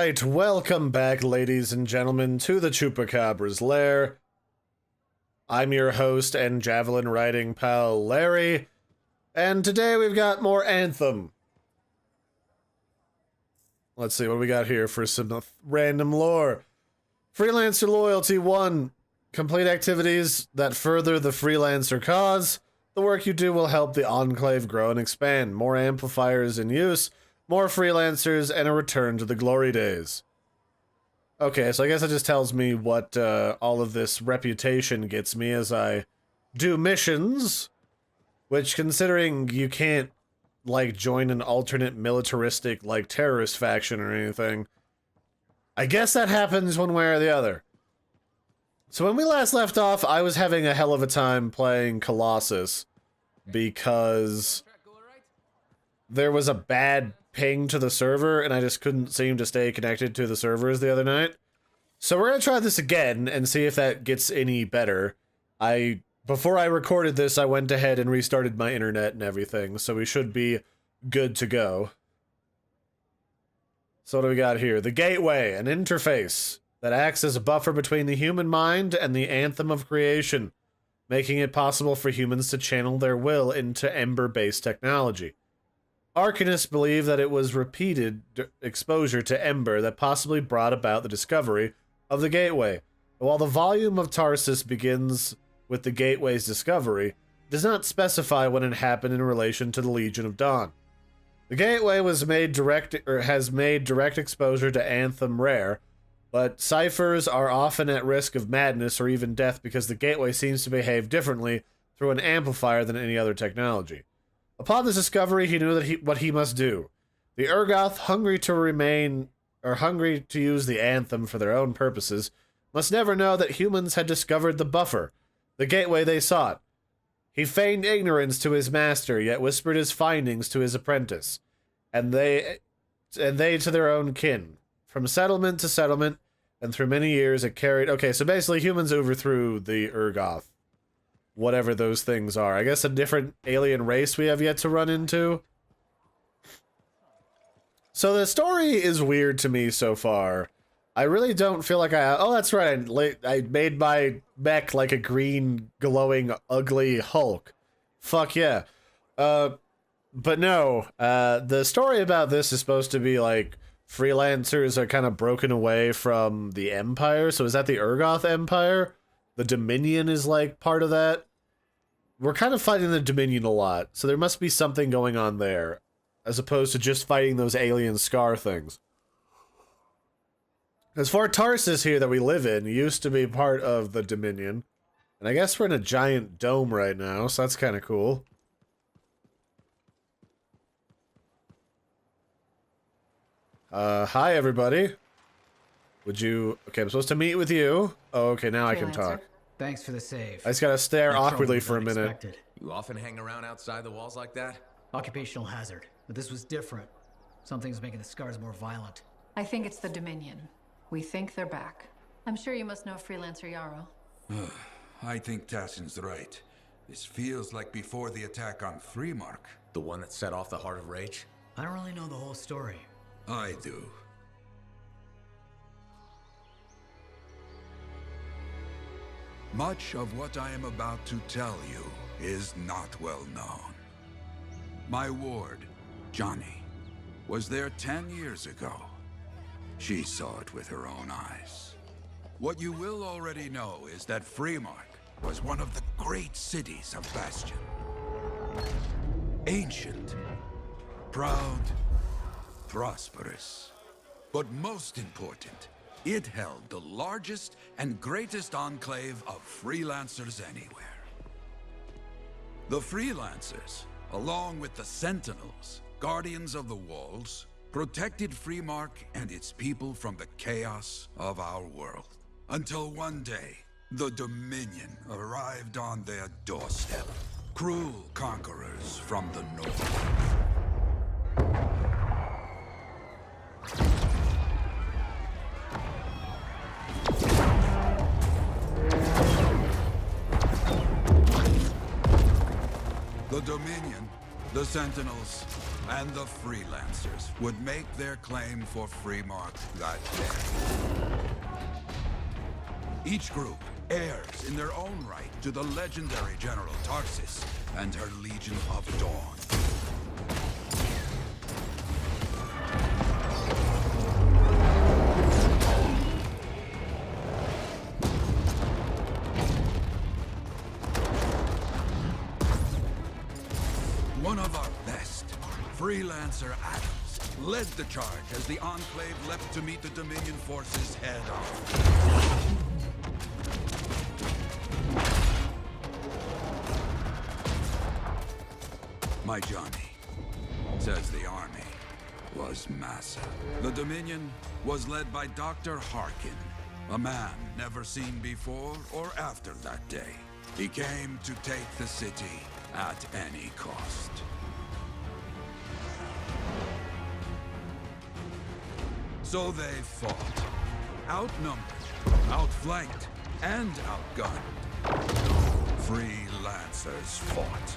Alright, welcome back, ladies and gentlemen, to the Chupacabra's lair. I'm your host and javelin riding pal, Larry, and today we've got more Anthem. Let's see, what do we got here for some random lore? Freelancer Loyalty 1. Complete activities that further the freelancer cause. The work you do will help the Enclave grow and expand. More amplifiers in use, more freelancers, and a return to the glory days. Okay, so I guess that just tells me what all of this reputation gets me as I do missions, which, considering you can't, like, join an alternate militaristic, like, terrorist faction or anything, I guess that happens one way or the other. So when we last left off, I was having a hell of a time playing Colossus because there was a bad ping to the server and I just couldn't seem to stay connected to the servers the other night. So we're gonna try this again and see if that gets any better. Before I recorded this, I went ahead and restarted my internet and everything, so we should be good to go. So what do we got here? The Gateway, an interface that acts as a buffer between the human mind and the Anthem of creation, making it possible for humans to channel their will into Ember-based technology. Arcanists believe that it was repeated exposure to Ember that possibly brought about the discovery of the Gateway. While the volume of Tarsus begins with the Gateway's discovery, it does not specify when it happened in relation to the Legion of Dawn. The Gateway has made direct exposure to Anthem rare, but ciphers are often at risk of madness or even death because the Gateway seems to behave differently through an amplifier than any other technology. Upon this discovery, he knew that what he must do. The Urgoth, hungry to use the Anthem for their own purposes, must never know that humans had discovered the buffer, the Gateway they sought. He feigned ignorance to his master, yet whispered his findings to his apprentice, and they to their own kin. From settlement to settlement, and through many years it carried... Okay, so basically humans overthrew the Urgoth. Whatever those things are. I guess a different alien race we have yet to run into. So the story is weird to me so far. I really don't feel like oh, that's right. I made my mech like a green, glowing, ugly Hulk. Fuck yeah. But no. The story about this is supposed to be like freelancers are kind of broken away from the Empire. So is that the Urgoth Empire? The Dominion is like part of that. We're kind of fighting the Dominion a lot, so there must be something going on there, as opposed to just fighting those alien Scar things. As for Tarsus here that we live in, used to be part of the Dominion, and I guess we're in a giant dome right now, so that's kind of cool. Hi everybody. Would you... Okay, I'm supposed to meet with you. Oh, okay, now I can talk. Thanks for the save. I just gotta stare awkwardly for a minute. You often hang around outside the walls like that? Occupational hazard, but this was different. Something's making the scars more violent. I think it's the Dominion. We think they're back. I'm sure you must know Freelancer Yarrow. I think Tassin's right. This feels like before the attack on Freemark. The one that set off the Heart of Rage? I don't really know the whole story. I do. Much of what I am about to tell you is not well known. My ward, Johnny, was there 10 years ago. She saw it with her own eyes. What you will already know is that Freemark was one of the great cities of Bastion. Ancient, proud, prosperous, but most important, it held the largest and greatest enclave of freelancers anywhere. The freelancers, along with the Sentinels, guardians of the walls, protected Freemark and its people from the chaos of our world. Until one day, the Dominion arrived on their doorstep. Cruel conquerors from the north. The Dominion The Sentinels and the Freelancers would make their claim for Freemark that day. Each group heirs in their own right to the legendary General Tarsis and her Legion of Dawn. One of our best, Freelancer Adams, led the charge as the Enclave leapt to meet the Dominion forces head-on. My Johnny says the army was massive. The Dominion was led by Dr. Harkin, a man never seen before or after that day. He came to take the city at any cost. So they fought, outnumbered, outflanked, and outgunned. Freelancers fought.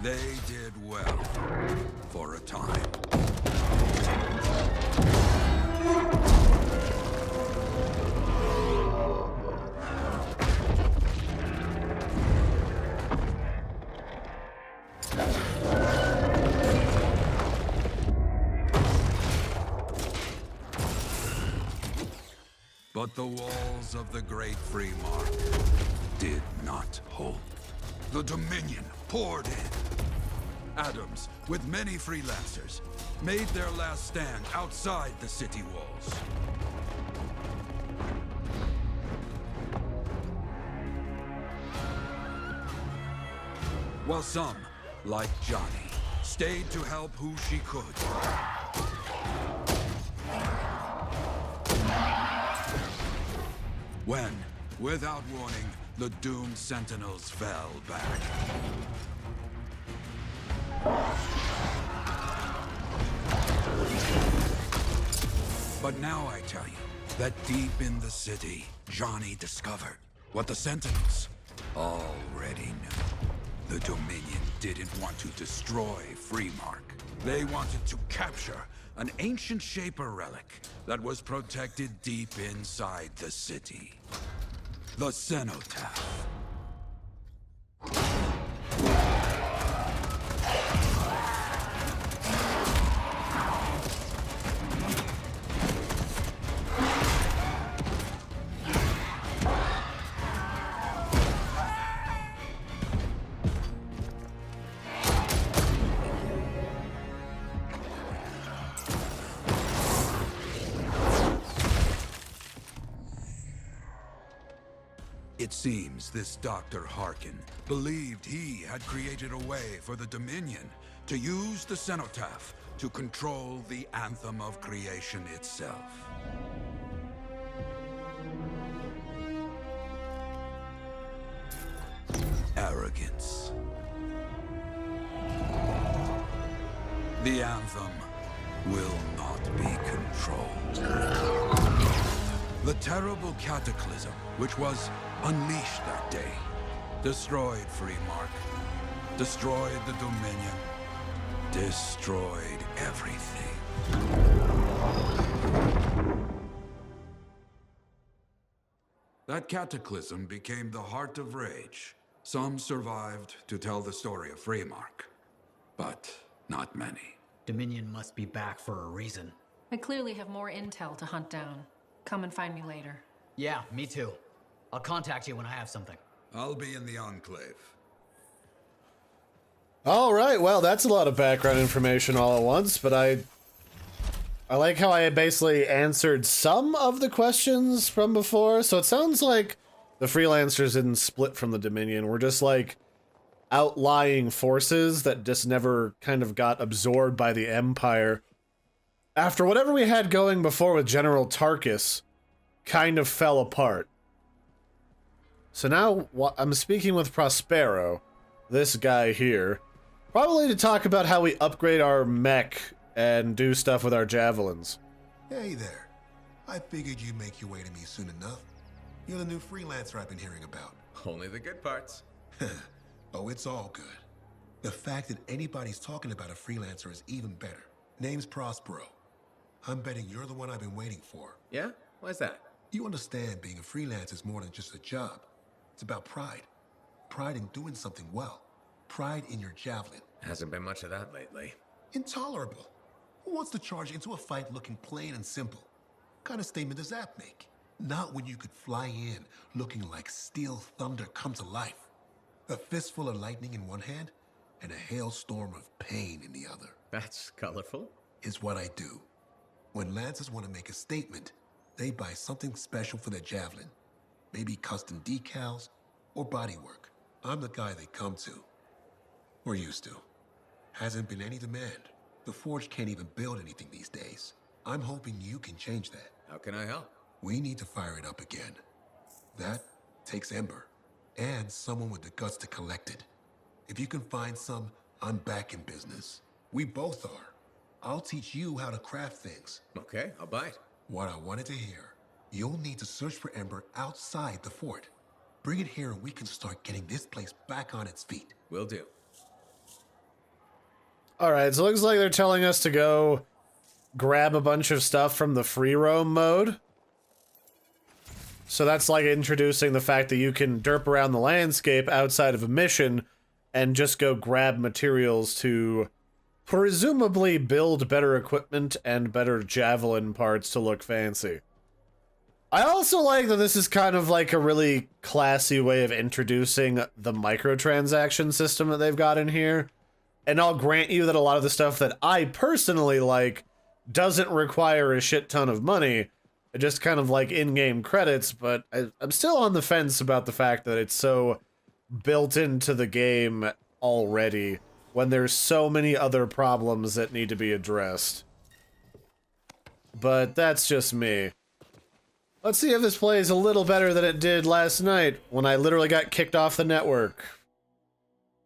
They did well for a time. But the walls of the Great Freemark did not hold. The Dominion poured in. Adams, with many Freelancers, made their last stand outside the city walls. While some, like Johnny, stayed to help who she could. When, without warning, the doomed Sentinels fell back. But now I tell you that deep in the city, Johnny discovered what the Sentinels already knew. The Dominion didn't want to destroy Freemark. They wanted to capture an ancient Shaper relic that was protected deep inside the city. The Cenotaph. It seems this Dr. Harkin believed he had created a way for the Dominion to use the Cenotaph to control the Anthem of Creation itself. Arrogance. The Anthem will not be controlled. The terrible cataclysm, which was unleashed that day, destroyed Freemark, destroyed the Dominion, destroyed everything. That cataclysm became the heart of rage. Some survived to tell the story of Freemark, but not many. Dominion must be back for a reason. I clearly have more intel to hunt down. Come and find me later. Yeah, me too. I'll contact you when I have something. I'll be in the Enclave. All right, well, that's a lot of background information all at once, but I like how I basically answered some of the questions from before. So it sounds like the Freelancers didn't split from the Dominion. We're just like outlying forces that just never kind of got absorbed by the Empire. After whatever we had going before with General Tarkus kind of fell apart. So now I'm speaking with Prospero, this guy here, probably to talk about how we upgrade our mech and do stuff with our javelins. Hey there. I figured you'd make your way to me soon enough. You're the new freelancer I've been hearing about. Only the good parts. Oh, it's all good. The fact that anybody's talking about a freelancer is even better. Name's Prospero. I'm betting you're the one I've been waiting for. Yeah? Why's that? You understand being a freelance is more than just a job. It's about pride. Pride in doing something well. Pride in your javelin. Hasn't been much of that lately. Intolerable. Who wants to charge into a fight looking plain and simple? What kind of statement does that make? Not when you could fly in looking like steel thunder come to life. A fistful of lightning in one hand and a hailstorm of pain in the other. That's colorful. Is what I do. When lancers want to make a statement, they buy something special for their javelin. Maybe custom decals or bodywork. I'm the guy they come to. Or used to. Hasn't been any demand. The Forge can't even build anything these days. I'm hoping you can change that. How can I help? We need to fire it up again. That takes Ember. And someone with the guts to collect it. If you can find some, I'm back in business. We both are. I'll teach you how to craft things. Okay, I'll bite. What I wanted to hear. You'll need to search for Ember outside the fort. Bring it here and we can start getting this place back on its feet. Will do. Alright, so it looks like they're telling us to go grab a bunch of stuff from the free roam mode. So that's like introducing the fact that you can derp around the landscape outside of a mission and just go grab materials to presumably build better equipment and better javelin parts to look fancy. I also like that this is kind of like a really classy way of introducing the microtransaction system that they've got in here. And I'll grant you that a lot of the stuff that I personally like doesn't require a shit ton of money. Just kind of like in-game credits, but I'm still on the fence about the fact that it's so built into the game already when there's so many other problems that need to be addressed. But that's just me. Let's see if this plays a little better than it did last night when I literally got kicked off the network.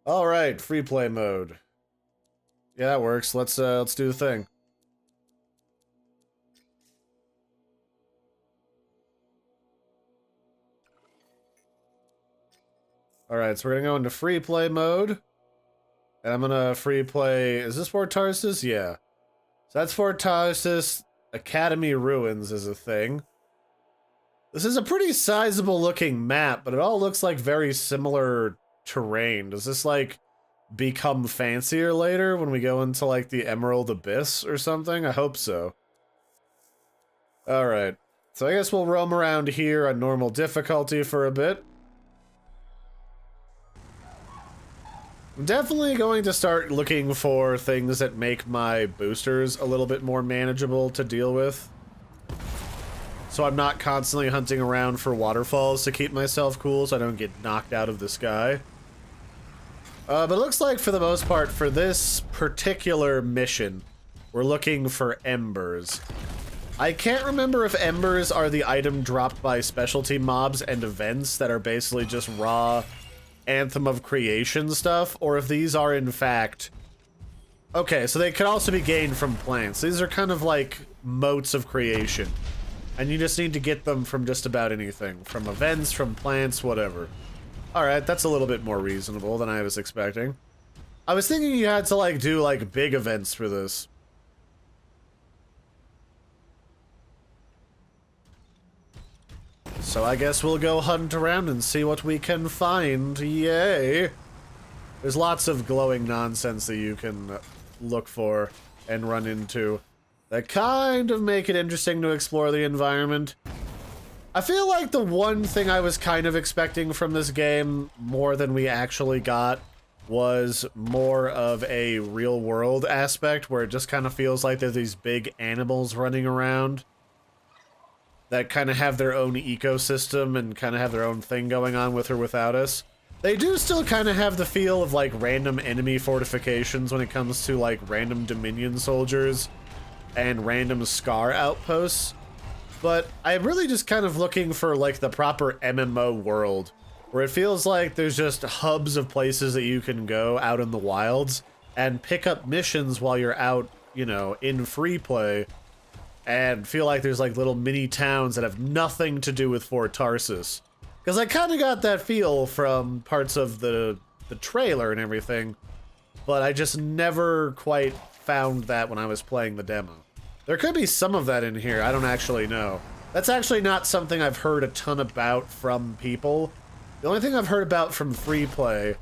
Alright, free play mode. Yeah, that works. Let's do the thing. Alright, so we're gonna go into free play mode. And I'm gonna free play... Is this Fort Tarsus? Yeah. So that's Fort Tarsus. Academy Ruins is a thing. This is a pretty sizable looking map, but it all looks like very similar terrain. Does this, like, become fancier later when we go into, like, the Emerald Abyss or something? I hope so. Alright. So I guess we'll roam around here on normal difficulty for a bit. I'm definitely going to start looking for things that make my boosters a little bit more manageable to deal with. So I'm not constantly hunting around for waterfalls to keep myself cool so I don't get knocked out of the sky. But it looks like for the most part for this particular mission, we're looking for embers. I can't remember if embers are the item dropped by specialty mobs and events that are basically just raw Anthem of Creation stuff, or if these are in fact... Okay, so they could also be gained from plants. These are kind of like motes of creation. And you just need to get them from just about anything. From events, from plants, whatever. Alright, that's a little bit more reasonable than I was expecting. I was thinking you had to, like, do, like, big events for this. So I guess we'll go hunt around and see what we can find. Yay! There's lots of glowing nonsense that you can look for and run into that kind of make it interesting to explore the environment. I feel like the one thing I was kind of expecting from this game, more than we actually got, was more of a real-world aspect, where it just kind of feels like there's these big animals running around that kind of have their own ecosystem and kind of have their own thing going on with or without us. They do still kind of have the feel of, like, random enemy fortifications when it comes to, like, random Dominion soldiers and random Scar outposts. But I'm really just kind of looking for, like, the proper MMO world, where it feels like there's just hubs of places that you can go out in the wilds and pick up missions while you're out, you know, in free play, and feel like there's like little mini towns that have nothing to do with Fort Tarsus. Because I kind of got that feel from parts of the trailer and everything, but I just never quite found that when I was playing the demo. There could be some of that in here, I don't actually know. That's actually not something I've heard a ton about from people. The only thing I've heard about from free play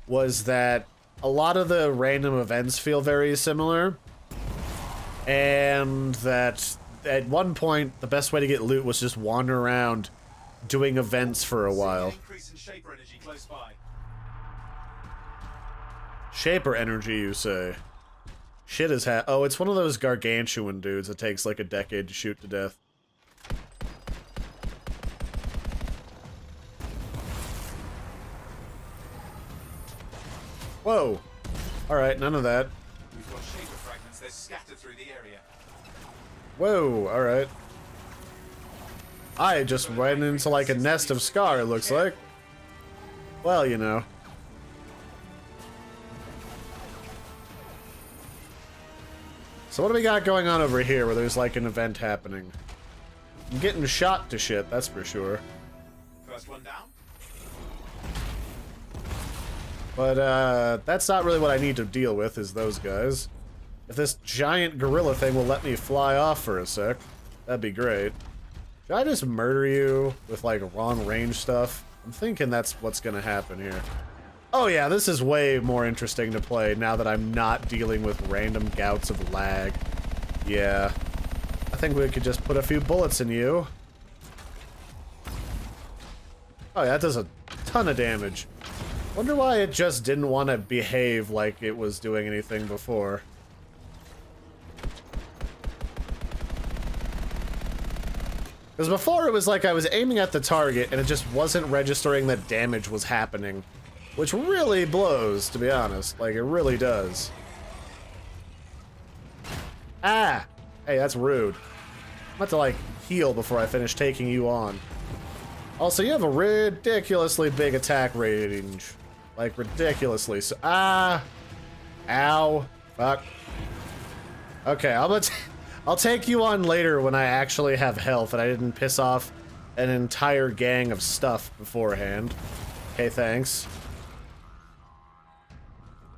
was that a lot of the random events feel very similar, and that at one point the best way to get loot was just wander around doing events for a while. Shaper energy, you say? Shit is oh, it's one of those gargantuan dudes that takes like a decade to shoot to death. Whoa. Alright, none of that. We've got shaper fragments, they're scattered through the area. Whoa, alright. I just went into like a nest of Scar, it looks like. Well, you know. So what do we got going on over here where there's like an event happening? I'm getting shot to shit, that's for sure. First one down. But, that's not really what I need to deal with, is those guys. If this giant gorilla thing will let me fly off for a sec, that'd be great. Should I just murder you with, like, long range stuff? I'm thinking that's what's gonna happen here. Oh yeah, this is way more interesting to play now that I'm not dealing with random gouts of lag. Yeah. I think we could just put a few bullets in you. Oh yeah, that does a ton of damage. Wonder why it just didn't want to behave like it was doing anything before. Because before it was like I was aiming at the target and it just wasn't registering that damage was happening. Which really blows, to be honest. Like, it really does. Ah! Hey, that's rude. I'm about to, like, heal before I finish taking you on. Also, you have a ridiculously big attack range. Like, ridiculously so. Ah! Ow. Fuck. Okay, I'll take you on later when I actually have health and I didn't piss off an entire gang of stuff beforehand. Okay, thanks.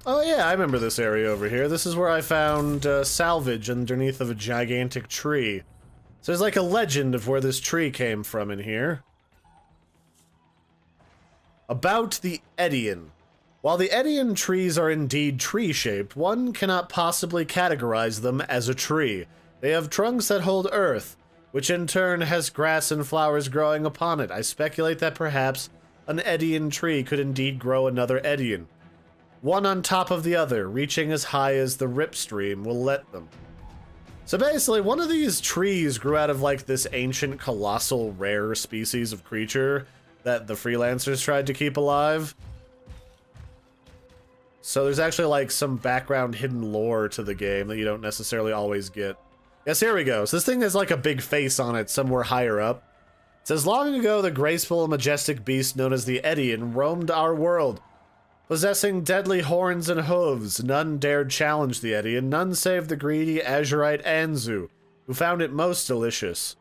Oh yeah, I remember this area over here. This is where I found salvage underneath of a gigantic tree. So there's like a legend of where this tree came from in here. About the Edian. While the Edian trees are indeed tree-shaped, one cannot possibly categorize them as a tree. They have trunks that hold earth, which in turn has grass and flowers growing upon it. I speculate that perhaps an Edian tree could indeed grow another Edian. One on top of the other, reaching as high as the rip stream will let them. So basically, one of these trees grew out of like this ancient, colossal, rare species of creature that the freelancers tried to keep alive. So there's actually like some background hidden lore to the game that you don't necessarily always get. Yes, here we go. So this thing has like a big face on it somewhere higher up. It says, long ago, the graceful and majestic beast known as the Edian roamed our world. Possessing deadly horns and hooves, none dared challenge the Edian, none save the greedy Azurite Anzu, who found it most delicious.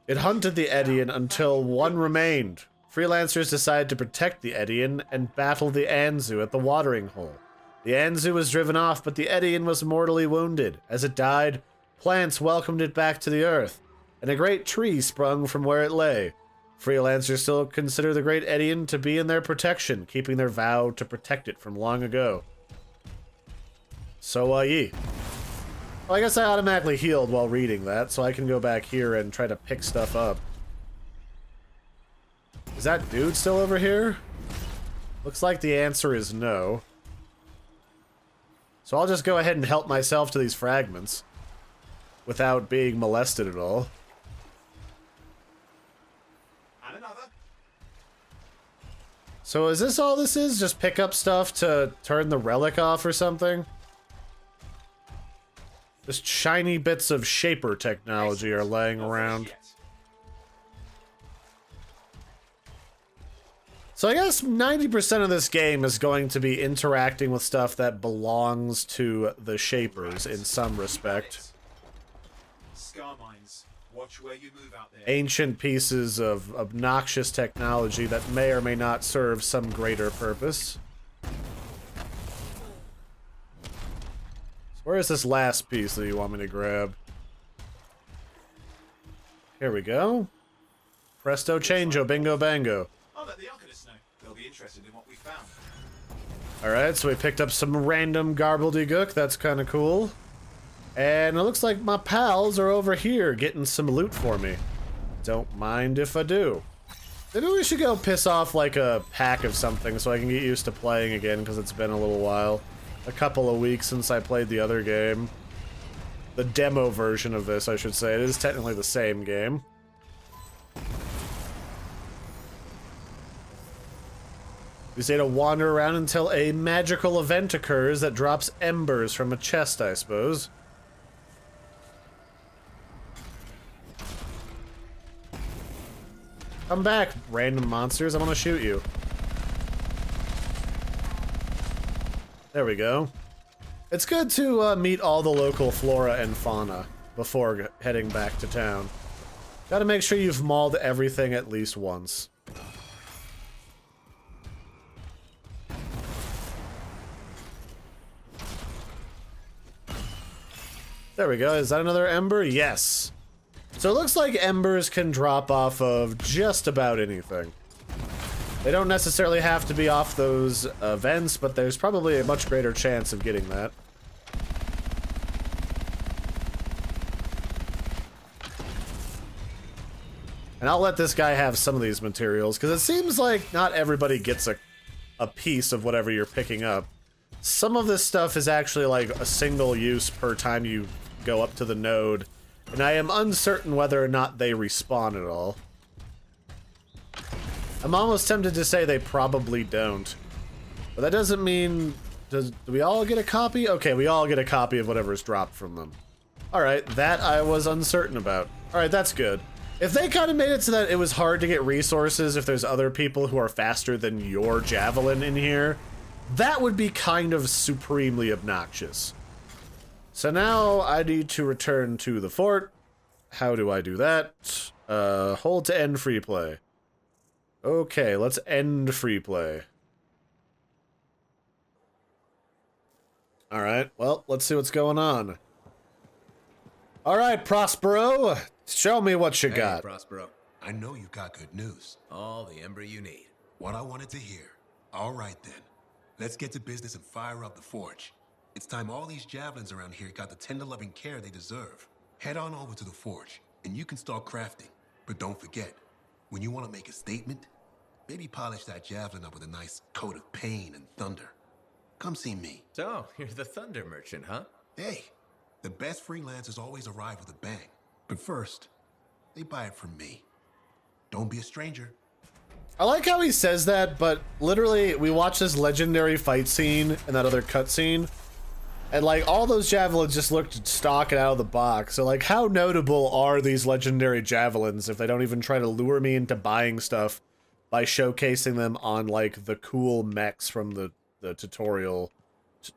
It hunted the Edian until one remained. Freelancers decided to protect the Edian and battle the Anzu at the watering hole. The Anzu was driven off, but the Edian was mortally wounded. As it died, plants welcomed it back to the earth, and a great tree sprung from where it lay. Freelancers still consider the Great Edian to be in their protection, keeping their vow to protect it from long ago. So, ye. Well, I guess I automatically healed while reading that, so I can go back here and try to pick stuff up. Is that dude still over here? Looks like the answer is no. So I'll just go ahead and help myself to these fragments without being molested at all. So is this all this is? Just pick up stuff to turn the relic off or something? Just shiny bits of shaper technology are laying around. So I guess 90% of this game is going to be interacting with stuff that belongs to the shapers in some respect. scar mines. Watch where you move out there. Ancient pieces of obnoxious technology that may or may not serve some greater purpose. So where is this last piece that you want me to grab? Here we go. Presto changeo, bingo bango. I'll let the arcanists know. They'll be interested in what we found. Alright, so we picked up some random garbledy-gook. That's kind of cool. And it looks like my pals are over here getting some loot for me. Don't mind if I do. Maybe we should go piss off like a pack of something so I can get used to playing again, because it's been a little while. A couple of weeks since I played the other game. The demo version of this, I should say. It is technically the same game. We say to wander around until a magical event occurs that drops embers from a chest, I suppose. Come back, random monsters. I'm gonna shoot you. There we go. It's good to meet all the local flora and fauna before heading back to town. Gotta make sure you've mauled everything at least once. There we go. Is that another ember? Yes. So it looks like embers can drop off of just about anything. They don't necessarily have to be off those vents, but there's probably a much greater chance of getting that. And I'll let this guy have some of these materials, because it seems like not everybody gets a piece of whatever you're picking up. Some of this stuff is actually like a single use per time you go up to the node, and I am uncertain whether or not they respawn at all. I'm almost tempted to say they probably don't. But that doesn't mean... do we all get a copy? Okay, we all get a copy of whatever's dropped from them. Alright, that I was uncertain about. Alright, that's good. If they kind of made it so that it was hard to get resources if there's other people who are faster than your javelin in here, that would be kind of supremely obnoxious. So now I need to return to the fort. How do I do that? Hold to end free play. Okay, let's end free play. Alright, well, let's see what's going on. Alright, Prospero, show me what you got. Prospero. I know you got good news. All the ember you need. What I wanted to hear. All right then. Let's get to business and fire up the forge. It's time all these javelins around here got the tender loving care they deserve. Head on over to the forge, and you can start crafting. But don't forget, when you want to make a statement, maybe polish that javelin up with a nice coat of pain and thunder. Come see me. So, you're the thunder merchant, huh? Hey, the best freelancers always arrive with a bang. But first, they buy it from me. Don't be a stranger. I like how he says that, but literally, we watch this legendary fight scene and that other cutscene, and like all those javelins just looked stock out of the box. So like, how notable are these legendary javelins if they don't even try to lure me into buying stuff by showcasing them on like the cool mechs from the tutorial,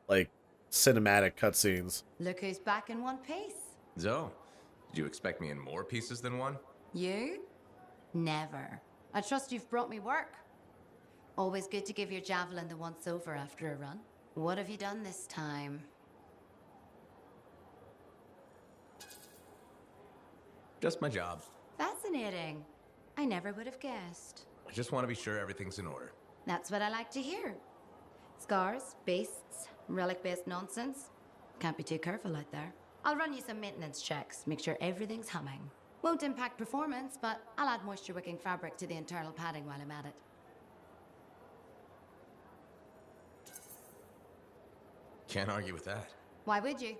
like cinematic cutscenes? Look who's back in one piece. Zoe, did you expect me in more pieces than one? You? Never. I trust you've brought me work. Always good to give your javelin the once over after a run. What have you done this time? Just my job. Fascinating. I never would have guessed. I just want to be sure everything's in order. That's what I like to hear. Scars, beasts, relic-based nonsense. Can't be too careful out there. I'll run you some maintenance checks, make sure everything's humming. Won't impact performance, but I'll add moisture-wicking fabric to the internal padding while I'm at it. Can't argue with that. Why would you?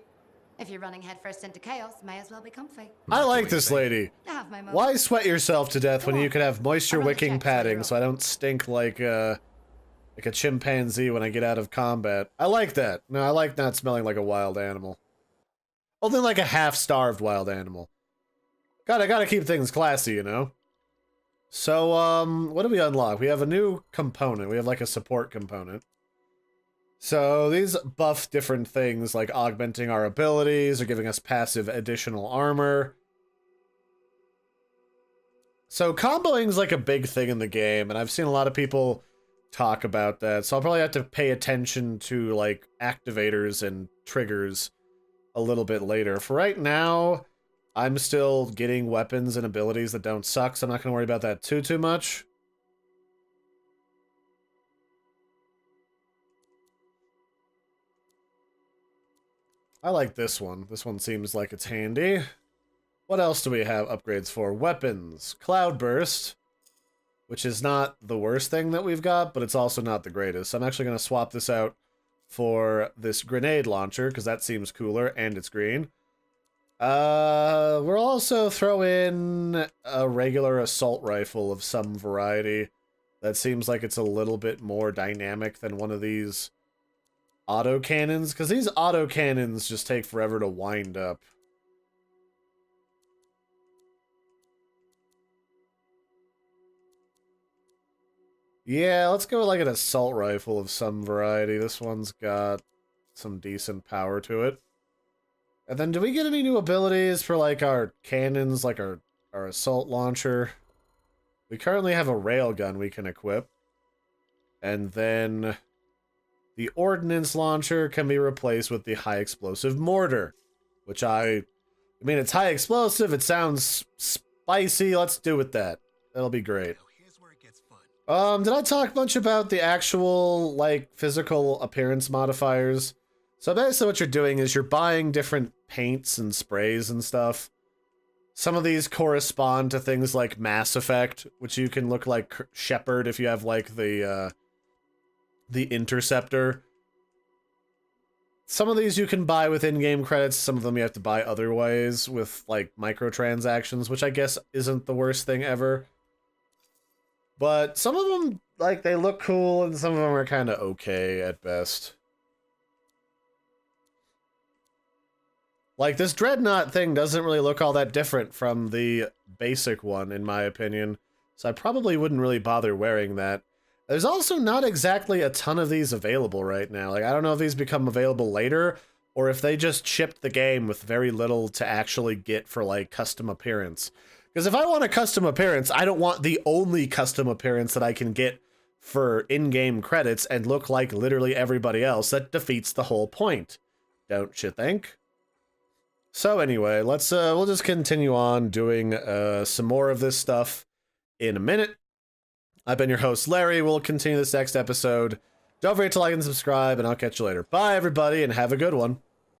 If you're running headfirst into chaos, may as well be comfy. I like this lady. I have my moments. Why sweat yourself to death when Come you on. could have moisture wicking check, padding zero. so I don't stink like a chimpanzee when I get out of combat? I like that. No, I like not smelling like a wild animal. Only like a half-starved wild animal. Gotta keep things classy, you know? So, what do we unlock? We have a new component. We have like a support component. So these buff different things like augmenting our abilities or giving us passive additional armor. So comboing's like a big thing in the game, and I've seen a lot of people talk about that. So I'll probably have to pay attention to like activators and triggers a little bit later. For right now, I'm still getting weapons and abilities that don't suck, so I'm not going to worry about that too much. I like this one. This one seems like it's handy. What else do we have upgrades for? Weapons. Cloudburst, which is not the worst thing that we've got, but it's also not the greatest. I'm actually going to swap this out for this grenade launcher, because that seems cooler, and it's green. We'll also throw in a regular assault rifle of some variety. That seems like it's a little bit more dynamic than one of these autocannons, because these autocannons just take forever to wind up. Yeah, let's go with like an assault rifle of some variety. This one's got some decent power to it. And then do we get any new abilities for like our cannons, like our assault launcher? We currently have a railgun we can equip. And then the ordnance launcher can be replaced with the high explosive mortar, which I mean, it's high explosive, it sounds spicy, let's do with that. That'll be great. Did I talk much about the actual, like, physical appearance modifiers? So basically what you're doing is you're buying different paints and sprays and stuff. Some of these correspond to things like Mass Effect, which you can look like Shepard if you have, like, the Interceptor. Some of these you can buy with in-game credits, some of them you have to buy other ways with, like, microtransactions, which I guess isn't the worst thing ever. But some of them, like, they look cool, and some of them are kind of okay at best. Like, this Dreadnought thing doesn't really look all that different from the basic one, in my opinion. So I probably wouldn't really bother wearing that. There's also not exactly a ton of these available right now. Like, I don't know if these become available later, or if they just shipped the game with very little to actually get for, like, custom appearance. Because if I want a custom appearance, I don't want the only custom appearance that I can get for in-game credits and look like literally everybody else. That defeats the whole point, don't you think? So anyway, let's we'll just continue on doing some more of this stuff in a minute. I've been your host, Larry. We'll continue this next episode. Don't forget to like and subscribe, and I'll catch you later. Bye, everybody, and have a good one.